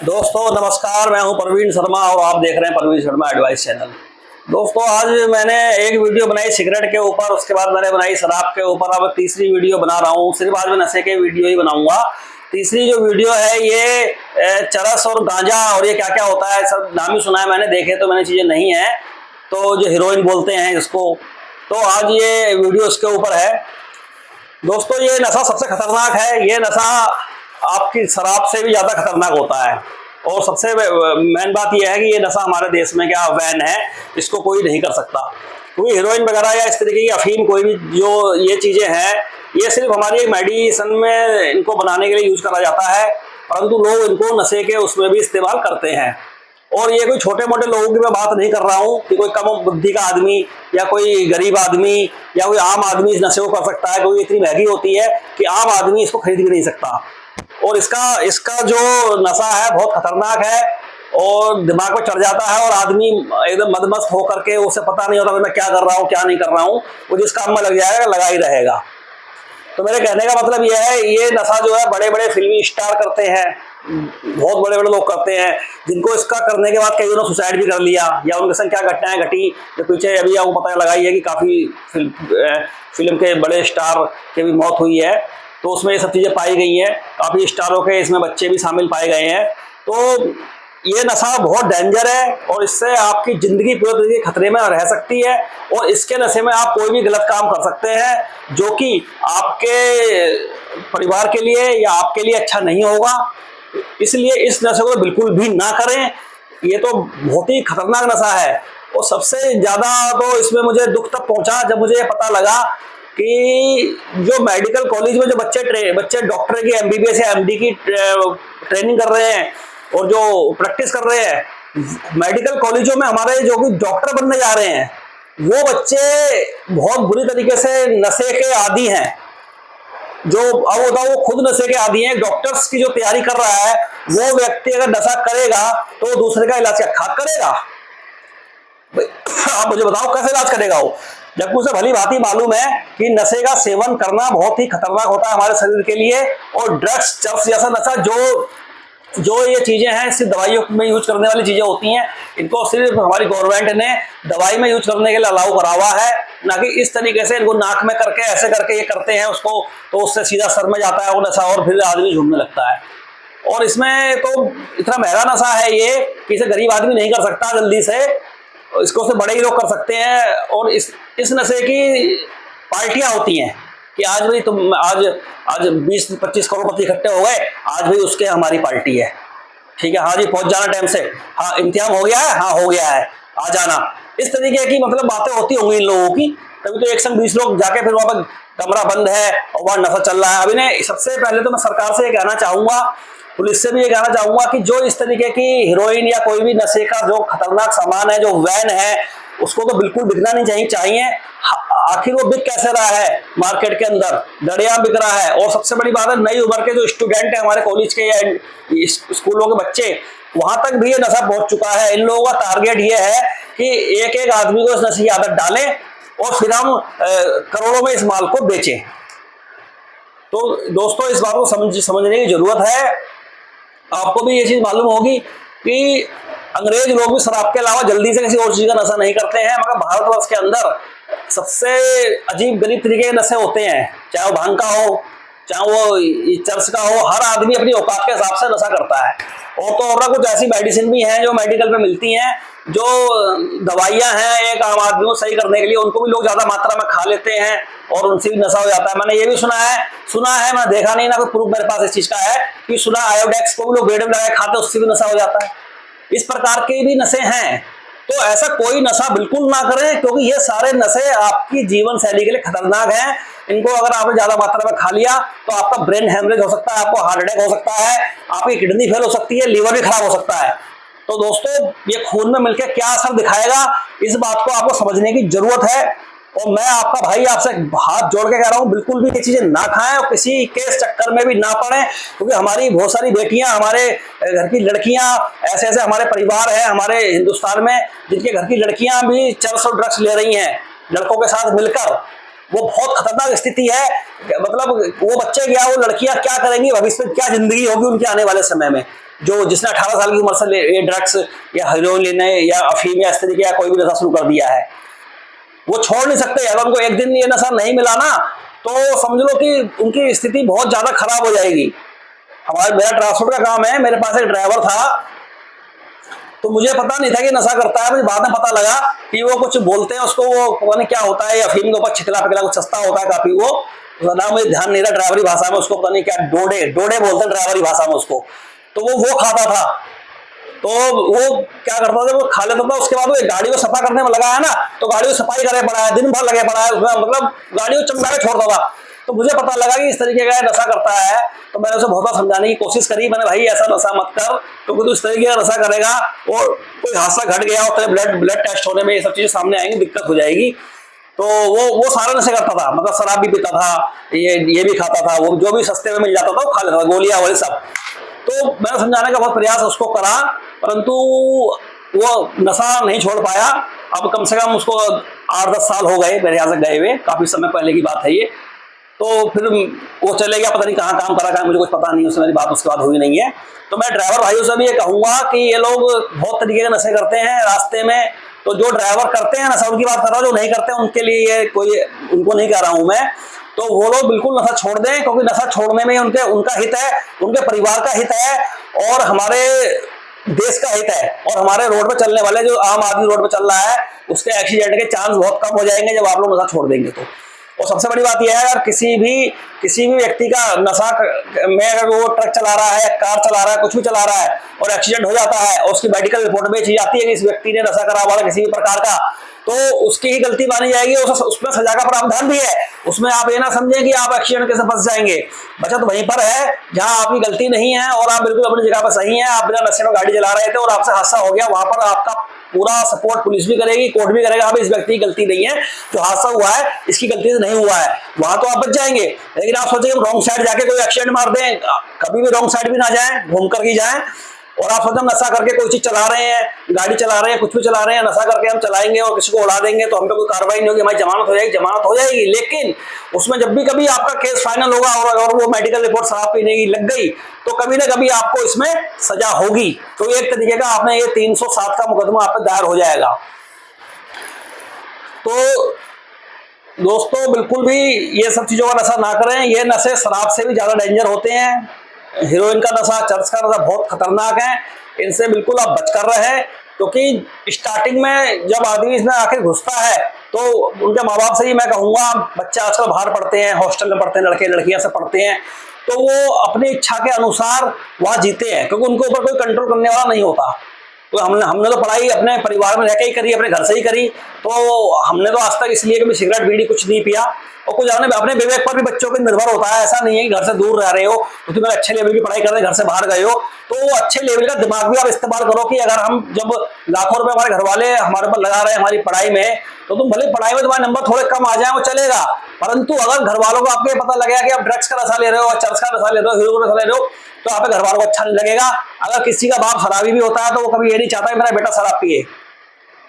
दोस्तों नमस्कार, मैं हूं प्रवीण शर्मा और आप देख रहे हैं प्रवीण शर्मा एडवाइस चैनल। दोस्तों आज मैंने एक वीडियो बनाई सिगरेट के ऊपर, उसके बाद मैंने बनाई शराब के ऊपर, अब तीसरी वीडियो बना रहा हूं। सिर्फ आज मैं नशे के वीडियो ही बनाऊंगा। तीसरी जो वीडियो है ये चरस और गांजा और ये क्या क्या होता है सब नाम ही सुना है मैंने, देखे तो मैंने चीज़ें नहीं है, तो जो हीरोइन बोलते हैं इसको, तो आज ये वीडियो इसके ऊपर है। दोस्तों ये नशा सबसे खतरनाक है। ये नशा आपकी शराब से भी ज़्यादा खतरनाक होता है और सबसे मेन बात यह है कि ये नशा हमारे देश में क्या बैन है, इसको कोई नहीं कर सकता। क्योंकि हीरोइन वगैरह या इस तरीके की अफीम कोई भी जो ये चीज़ें हैं, ये सिर्फ हमारी मेडिसिन में इनको बनाने के लिए यूज करा जाता है, परंतु लोग इनको नशे के उसमें भी इस्तेमाल करते हैं। और ये कोई छोटे मोटे लोगों की मैं बात नहीं कर रहा हूँ कि कोई कम बुद्धि का आदमी या कोई गरीब आदमी या कोई आम आदमी इस नशे को कर सकता है, क्योंकि इतनी महंगी होती है कि आम आदमी इसको खरीद भी नहीं सकता। और इसका जो नशा है बहुत खतरनाक है और दिमाग में चढ़ जाता है और आदमी एकदम मदमस्त होकर के उसे पता नहीं होता मैं क्या कर रहा हूँ क्या नहीं कर रहा हूँ, वो जिस काम में लग जाएगा लगा ही रहेगा। तो मेरे कहने का मतलब यह है, ये नशा जो है बड़े बड़े फिल्मी स्टार करते हैं, बहुत बड़े बड़े लोग करते हैं, जिनको इसका करने के बाद कई लोगों ने सुसाइड भी कर लिया या उनके संग क्या घटनाएं घटी जो पीछे अभी आपको पता लगा ही है कि काफ़ी फिल्म के बड़े स्टार की भी मौत हुई है, तो उसमें ये सब चीज़ें पाई गई हैं। काफ़ी स्टारों के इसमें बच्चे भी शामिल पाए गए हैं। तो ये नशा बहुत डेंजर है और इससे आपकी ज़िंदगी पूरी तरीके खतरे में रह सकती है और इसके नशे में आप कोई भी गलत काम कर सकते हैं जो कि आपके परिवार के लिए या आपके लिए अच्छा नहीं होगा। इसलिए इस नशे को बिल्कुल भी ना करें। ये तो बहुत ही खतरनाक नशा है और सबसे ज़्यादा तो इसमें मुझे दुख तब पहुंचा जब मुझे ये पता लगा कि जो मेडिकल कॉलेज में जो बच्चे डॉक्टर की एमबीबीएस या एमडी की ट्रेनिंग कर रहे हैं और जो प्रैक्टिस कर रहे हैं मेडिकल कॉलेजों में, हमारे जो कि डॉक्टर बनने जा रहे हैं, वो बच्चे बहुत बुरी तरीके से नशे के आदी हैं। जो अब होता है वो खुद नशे के आदी हैं। डॉक्टर्स की जो तैयारी कर रहा है वो व्यक्ति अगर नशा करेगा तो वो दूसरे का इलाज क्या करेगा? आप मुझे बताओ कैसे इलाज करेगा वो, जबकि उसे भली भांति मालूम है कि नशे का सेवन करना बहुत ही खतरनाक होता है हमारे शरीर के लिए। और ड्रग्स चरस जैसा नशा जो ये चीज़ें हैं सिर्फ दवाइयों में यूज करने वाली चीज़ें होती हैं, इनको सिर्फ हमारी गवर्नमेंट ने दवाई में यूज करने के लिए अलाउ करा हुआ है, ना कि इस तरीके से इनको नाक में करके ऐसे करके ये करते हैं उसको, तो उससे सीधा सर में जाता है वो नशा और फिर आदमी झूमने लगता है। और इसमें तो इतना महंगा नशा है ये कि इसे गरीब आदमी नहीं कर सकता जल्दी से, इसको से बड़े ही लोग कर सकते हैं। और इस नशे की पार्टियां होती हैं कि आज भाई तुम आज 20-25 करोड़पति इकट्ठे हो गए, आज भाई उसके हमारी पार्टी है, ठीक है, हाँ जी पहुंच जाना टाइम से, हाँ इम्तिहान हो गया है, हाँ हो गया है, आ जाना। इस तरीके की मतलब बातें होती होंगी इन लोगों की। तभी तो एक संग 20 लोग जाके फिर वहां पर कमरा बंद है और वहां नशा चल रहा है। अभी ने सबसे पहले तो मैं सरकार से ये कहना चाहूंगा, पुलिस से भी ये कहना चाहूंगा कि जो इस तरीके की हीरोइन या कोई भी नशे का जो खतरनाक सामान है, जो वैन है, उसको तो बिल्कुल बिकना नहीं चाहिए। आखिर वो बिक कैसे रहा है मार्केट के अंदर, दरिया बिक रहा है। और सबसे बड़ी बात है, नई उम्र के जो स्टूडेंट है हमारे कॉलेज के या स्कूलों के बच्चे, वहां तक भी ये नशा पहुंच चुका है। इन लोगों का टारगेट ये है कि एक एक आदमी को इस नशे की आदत डालें और फिर हम करोड़ों में इस माल को बेचें। तो दोस्तों इस बात को समझने की जरूरत है। आपको भी ये चीज मालूम होगी कि अंग्रेज लोग भी शराब के अलावा जल्दी से किसी और चीज का नशा नहीं करते हैं, मगर भारतवर्ष के अंदर सबसे अजीब गरीब तरीके के नशे होते हैं, चाहे वो भांग का हो, चाहे वो चरस का हो। हर आदमी अपनी औकात के हिसाब से नशा करता है। और तो और कुछ ऐसी मेडिसिन भी हैं जो मेडिकल में मिलती हैं, जो दवाइयां हैं एक आम आदमी को सही करने के लिए, उनको भी लोग ज्यादा मात्रा में खा लेते हैं और उनसे भी नशा हो जाता है। मैंने ये भी सुना है, मैं देखा नहीं ना कोई प्रूफ मेरे पास इस चीज का है कि सुना आयोडेक्स को भी लोग बेड में लगा खाते, उससे भी नशा हो जाता है। इस प्रकार के भी नशे हैं। तो ऐसा कोई नशा बिल्कुल ना करें, क्योंकि ये सारे नशे आपकी जीवन शैली के लिए खतरनाक हैं। इनको अगर आपने ज्यादा मात्रा में खा लिया तो आपका ब्रेन हेमरेज हो सकता है, आपको हार्ट अटैक हो सकता है, आपकी किडनी फेल हो सकती है, लीवर भी खराब हो सकता है। तो दोस्तों ये खून में मिलकर क्या असर दिखाएगा, इस बात को आपको समझने की जरूरत है। और मैं आपका भाई आपसे हाथ जोड़ के कह रहा हूं, बिल्कुल भी ये चीजें ना खाएं और किसी के चक्कर में भी ना पड़े, क्योंकि हमारी बहुत सारी बेटियां, हमारे घर की लड़कियां, ऐसे ऐसे हमारे परिवार है हमारे हिंदुस्तान में जिनके घर की लड़कियां भी चरस और ड्रग्स ले रही हैं लड़कों के साथ मिलकर। वो बहुत खतरनाक स्थिति है। मतलब वो बच्चे क्या, वो लड़कियां क्या करेंगी भविष्य में, क्या जिंदगी होगी उनके आने वाले समय में। जो जिसने 18 साल की उम्र से ये ड्रग्स या हेरोइन लेने या अफीम या इस तरीके या कोई भी नशा शुरू कर दिया है, वो छोड़ नहीं सकते। अगर उनको एक दिन ये नशा नहीं मिला ना, तो समझ लो कि उनकी स्थिति बहुत ज्यादा खराब हो जाएगी। मेरा ट्रांसपोर्ट का काम है, मेरे पास एक ड्राइवर था, तो मुझे पता नहीं था कि नशा करता है। मुझे बाद में पता लगा कि वो कुछ बोलते हैं उसको, वो पता नहीं क्या होता है, अफीम के ऊपर छिकला पिकला कुछ सस्ता होता है काफी, वो उसका नाम मुझे ध्यान नहीं रहा ड्राइवरी भाषा में, उसको पता नहीं क्या डोडे डोडे बोलते हैं ड्राइवरी भाषा में उसको। तो वो खाता था। तो वो क्या करता था, वो खा लेता था, उसके बाद वो गाड़ी को सफा करने में लगा है ना, तो गाड़ी को सफाई करे पड़ा है, दिन भर लगे पड़ा है उसमें, मतलब गाड़ी को चमका के छोड़ता था। तो मुझे पता लगा कि इस तरीके का नशा करता है। तो मैंने उसे बहुत बार समझाने की कोशिश करी, मैंने भाई ऐसा नशा मत कर, क्योंकि तू इस तरीके का नशा करेगा और कोई हादसा घट गया और ब्लड टेस्ट होने में ये सब चीजें सामने आएंगी, दिक्कत हो जाएगी। तो वो सारा नशे करता था, मतलब शराब भी पीता था, ये भी खाता था, वो जो भी सस्ते में मिल जाता था वो खा लेता था, गोलियां वही सब। तो मैंने समझाने का बहुत प्रयास उसको करा, परंतु वो नशा नहीं छोड़ पाया। अब कम से कम उसको 8-10 साल हो गए मेरे यहाँ से गए हुए, काफी समय पहले की बात है ये। तो फिर वो चले गया, पता नहीं कहाँ काम करा मुझे कुछ पता नहीं, उससे मेरी बात उसके बाद हुई नहीं है। तो मैं ड्राइवर भाइयों से भी ये कहूंगा कि ये लोग बहुत तरीके के नशे करते हैं रास्ते में। तो जो ड्राइवर करते हैं नशा, उनकी बात कर रहा हूँ, जो नहीं करते हैं उनके लिए ये कोई, उनको नहीं कह रहा हूं मैं। तो वो लोग बिल्कुल नशा छोड़ दें, क्योंकि नशा छोड़ने में उनका हित है, उनके परिवार का हित है, और हमारे देश का हित है, और हमारे रोड पर चलने वाले जो आम आदमी रोड पर चल रहा है उसके एक्सीडेंट के चांस बहुत कम हो जाएंगे जब आप लोग नशा छोड़ देंगे। तो और सबसे बड़ी बात यह है, अगर किसी भी व्यक्ति का नशा में, अगर वो ट्रक चला रहा है, कार चला रहा है, कुछ भी चला रहा है और एक्सीडेंट हो जाता है और उसकी मेडिकल रिपोर्ट में चीज आती है कि इस व्यक्ति ने नशा करा हुआ किसी भी प्रकार का, तो उसकी ही गलती मानी जाएगी, उसमें सजा का प्रावधान भी है। उसमें आप ये ना समझें कि आप एक्सीडेंट कैसे फंस जाएंगे। बचत वहीं पर है जहां आपकी गलती नहीं है और आप बिल्कुल अपनी जगह पर सही हैं, आप बिना नशे में गाड़ी चला रहे थे और आपसे हादसा हो गया, वहां पर आपका पूरा सपोर्ट पुलिस भी करेगी, कोर्ट भी करेगा, अब इस व्यक्ति की गलती नहीं है, जो हादसा हुआ है इसकी गलती से नहीं हुआ है, वहां तो आप बच जाएंगे। लेकिन आप सोचेंगे हम रॉन्ग साइड जाके कोई एक्सीडेंट मार दें, कभी भी रॉन्ग साइड भी ना जाए, घूम कर ही जाए। और आप सोचते नशा करके कोई चीज चला रहे हैं, गाड़ी चला रहे हैं, कुछ भी चला रहे हैं, नशा करके हम चलाएंगे और किसी को उड़ा देंगे तो हम पे कोई कार्रवाई नहीं होगी, हमारी जमानत हो जाएगी, जमानत हो जाएगी। लेकिन उसमें जब भी कभी आपका केस फाइनल होगा और वो मेडिकल रिपोर्ट शराब पीने की लग गई, तो कभी ना कभी आपको इसमें सजा होगी। तो एक तरीके का आपने ये 307 का मुकदमा आप पे दायर हो जाएगा। तो दोस्तों बिल्कुल भी ये सब चीजों का नशा ना करें। ये नशे शराब से भी ज्यादा डेंजर होते हैं। हीरोइन का नशा, चरस का नशा बहुत खतरनाक है, इनसे बिल्कुल आप बचकर रहे। क्योंकि स्टार्टिंग में जब आदमी इसमें आखिर घुसता है तो उनके माँ बाप से ही मैं कहूँगा, बच्चे आजकल बाहर पढ़ते हैं, हॉस्टल में पढ़ते हैं, लड़के लड़कियां से पढ़ते हैं, तो वो अपनी इच्छा के अनुसार वहाँ जीते हैं, क्योंकि उनके ऊपर कोई कंट्रोल करने वाला नहीं होता। तो हमने तो पढ़ाई अपने परिवार में रहकर ही करी, अपने घर से ही करी। तो हमने तो आज तक इसलिए कभी सिगरेट बीड़ी कुछ नहीं पिया, और कुछ अपने विवेक पर भी बच्चों पर निर्भर होता है। ऐसा नहीं है कि घर से दूर रह रहे हो तो तुम्हें अच्छे लेवल की पढ़ाई कर रहे, घर से बाहर गए हो, तो अच्छे लेवल का दिमाग भी आप इस्तेमाल करो कि अगर हम जब लाखों रुपए हमारे घर वाले हमारे पर लगा रहे हैं हमारी पढ़ाई में, तो तुम भले पढ़ाई में तुम्हारे नंबर थोड़े कम आ जाए वो चलेगा, परंतु अगर घर वालों को आपके पता लगेगा कि आप ड्रग्स का नशा ले रहे हो, चरस का नशा ले रहे हो, हीरो का नशा ले रहे हो, तो आप घर वालों को अच्छा नहीं लगेगा। अगर किसी का बाप शराबी भी होता है तो वो कभी ये नहीं चाहता कि मेरा बेटा शराब पिए।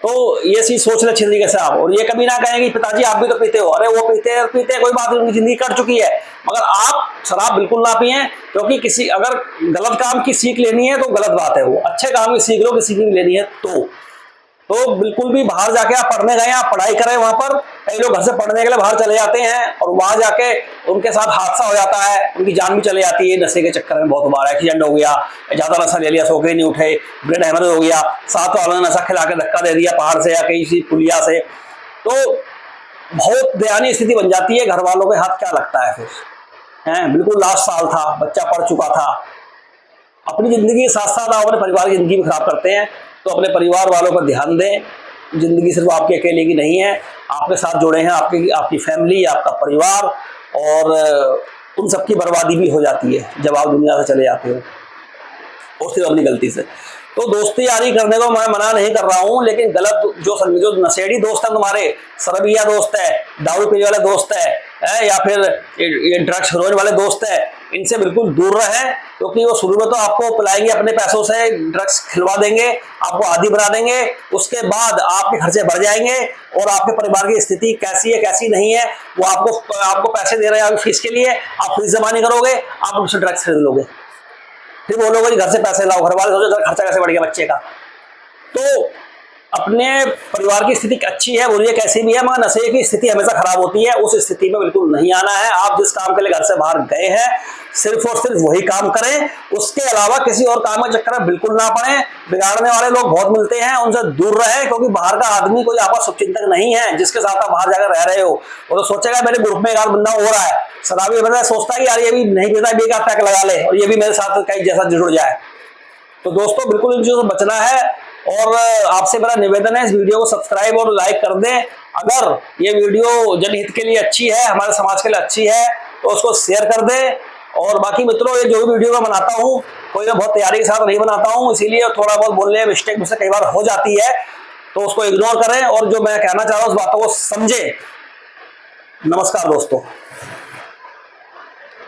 तो ये चीज सोच ले अच्छी तरीके से आप, और ये कभी ना कहें कि पिताजी आप भी तो पीते हो, अरे वो पीते हैं कोई बात नहीं, उनकी जिंदगी कट चुकी है, मगर आप शराब बिल्कुल ना पिए। क्योंकि किसी अगर गलत काम की सीख लेनी है तो गलत बात है, वो अच्छे काम की सीख लो, किसी की लेनी है तो बिल्कुल भी बाहर जाके आप पढ़ने गए, आप पढ़ाई करें, वहां पर कई लोग घर से पढ़ने के लिए बाहर चले जाते हैं और वहां जाके उनके साथ हादसा हो जाता है, उनकी जान भी चले जाती है नशे के चक्कर में। बहुत बार एक्सीडेंट हो गया, ज्यादा नशा ले लिया, सो के नहीं उठे, ब्रेन हेमरेज हो गया, साथ वालों ने नशा खिला के धक्का दे दिया पहाड़ से या किसी पुलिया से, तो बहुत दयनीय स्थिति बन जाती है। घर वालों के हाथ क्या लगता है फिर, है बिल्कुल लास्ट साल था, बच्चा पढ़ चुका था, अपनी जिंदगी के साथ साथ आप अपने परिवार की जिंदगी भी खराब करते हैं। तो अपने परिवार वालों पर ध्यान दें, जिंदगी सिर्फ आपके अकेले की नहीं है, आपके साथ जुड़े हैं आपकी फैमिली, आपका परिवार, और उन सबकी बर्बादी भी हो जाती है जब आप दुनिया से चले जाते हो, और सिर्फ अपनी गलती से। तो दोस्ती यारी करने को मैं मना नहीं कर रहा हूँ, लेकिन गलत जो नशेड़ी दोस्त है, तुम्हारे शराबिया दोस्त है, दारू पीने वाले दोस्त है या फिर ये ड्रग्स हेरोइन वाले दोस्त है, इनसे बिल्कुल दूर रहें। क्योंकि वो शुरू में तो आपको पिलाएंगे, अपने पैसों से ड्रग्स खिलवा देंगे, आपको आदी बना देंगे, उसके बाद आपके खर्चे बढ़ जाएंगे और आपके परिवार की स्थिति कैसी है कैसी नहीं है, वो आपको पैसे दे रहे हैं फीस के लिए, आप फीस जमा नहीं करोगे, आप उनसे ड्रग्स खरीद लोगे। फिर बोलोगे कि घर से पैसे लाओ, घर वाले सोचो खर्चा कैसे बढ़ गया बच्चे का। तो अपने परिवार की स्थिति अच्छी है बोलिए कैसी भी है, मगर नशे की स्थिति हमेशा खराब होती है। उस स्थिति में बिल्कुल नहीं आना है। आप जिस काम के लिए घर से बाहर गए हैं सिर्फ और सिर्फ वही काम करें, उसके अलावा किसी और काम के चक्कर में बिल्कुल ना पड़े। बिगाड़ने वाले लोग बहुत मिलते हैं, उनसे दूर रहे, क्योंकि बाहर का आदमी कोई आपका शुभचिंतक नहीं है। जिसके साथ आप बाहर जाकर रह रहे हो वो तो सोचेगा मेरे ग्रुप में एक आध बंदा हो रहा है शराबी बंदा, सोचता है कि यार ये भी नहीं पीता, भी का पैक लगा ले और ये भी मेरे साथ कहीं जैसा जुड़ जाए। तो दोस्तों बिल्कुल इन चीजों से बचना है। और आपसे मेरा निवेदन है इस वीडियो को सब्सक्राइब और लाइक कर दें। अगर ये वीडियो जनहित के लिए अच्छी है, हमारे समाज के लिए अच्छी है, तो उसको शेयर कर दें। और बाकी मित्रों, ये जो भी वीडियो मैं बनाता हूँ कोई मैं बहुत तैयारी के साथ नहीं बनाता हूँ, इसीलिए थोड़ा बहुत बोलने में मिस्टेक मुझसे कई बार हो जाती है, तो उसको इग्नोर करें और जो मैं कहना चाह रहा हूँ उस बातों को समझें। नमस्कार दोस्तों।